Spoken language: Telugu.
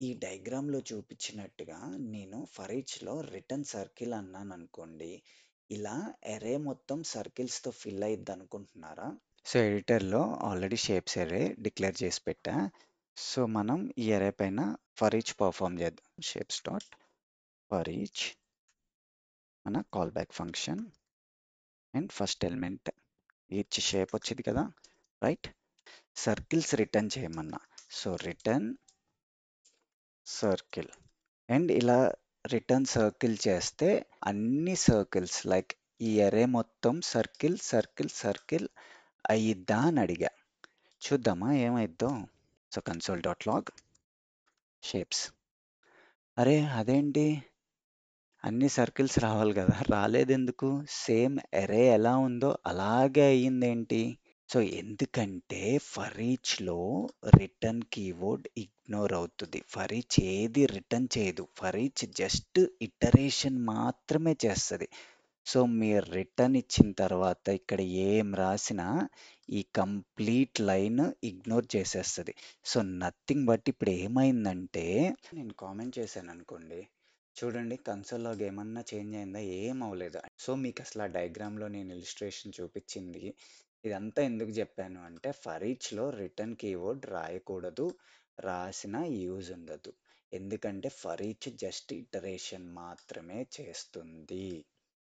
ఈ డయాగ్రామ్‌లో చూపించినట్టుగా నేను ఫర్ ఈచ్‌లో రిటర్న్ సర్కిల్ అన్నాననుకోండి. ఇలా అర్రే మొత్తం సర్కిల్స్‌తో ఫిల్ అయ్యిద్దనుకుంటున్నారా? సో, ఎడిటర్‌లో ఆల్రెడీ షేప్స్ అర్రే డిక్లేర్ చేసి పెట్టా. సో, మనం ఈ అర్రే పైన ఫర్ ఈచ్ పర్ఫార్మ్ చేద్దాం. షేప్స్ డాట్ ఫర్ ఈచ్ మన call back function and first element each shape వచ్చింది కదా, రైట్? సర్కిల్స్ రిటర్న్ చేయమన్నా. సో, రిటర్న్ సర్కిల్ అండ్ ఇలా రిటర్న్ సర్కిల్ చేస్తే అన్ని సర్కిల్స్ లైక్ ఈ అర్రే మొత్తం సర్కిల్ సర్కిల్ సర్కిల్ అయ్యిద్దా అని అడిగా. చూద్దామా ఏమైద్దో. So console dot log shapes. అరే అదేంటి, అన్ని సర్కిల్స్ రావాలి కదా, రాలేదెందుకు? సేమ్ అర్రే ఎలా ఉందో అలాగే అయ్యిందేంటి? సో ఎందుకంటే ఫర్ ఈచ్‌లో రిటర్న్ కీవర్డ్ ఇగ్నోర్ అవుతుంది. ఫర్ ఈచ్ ఏది రిటర్న్ చేయదు. ఫర్ ఈచ్ జస్ట్ ఇటరేషన్ మాత్రమే చేస్తది. సో మీరు రిటర్న్ ఇచ్చిన తర్వాత ఇక్కడ ఏం రాసినా ఈ కంప్లీట్ లైన్ ఇగ్నోర్ చేసేస్తది. సో నథింగ్ బట్ ఇప్పుడు ఏమైందంటే నేను కామెంట్ చేశాననుకోండి, చూడండి కన్సోల్ లాగ్ ఏమన్నా చేంజ్ అయిందా? ఏం అవ్వలేదు. సో మీకు అసలు ఆ డయాగ్రామ్‌లో నేను ఇలిస్ట్రేషన్ చూపించింది ఇదంతా ఎందుకు చెప్పాను అంటే ఫర్ ఈచ్‌లో రిటర్న్ కీవర్డ్ రాయకూడదు. రాసినా యూజ్ ఉండదు. ఎందుకంటే ఫర్ ఈచ్ జస్ట్ ఇటరేషన్ మాత్రమే చేస్తుంది.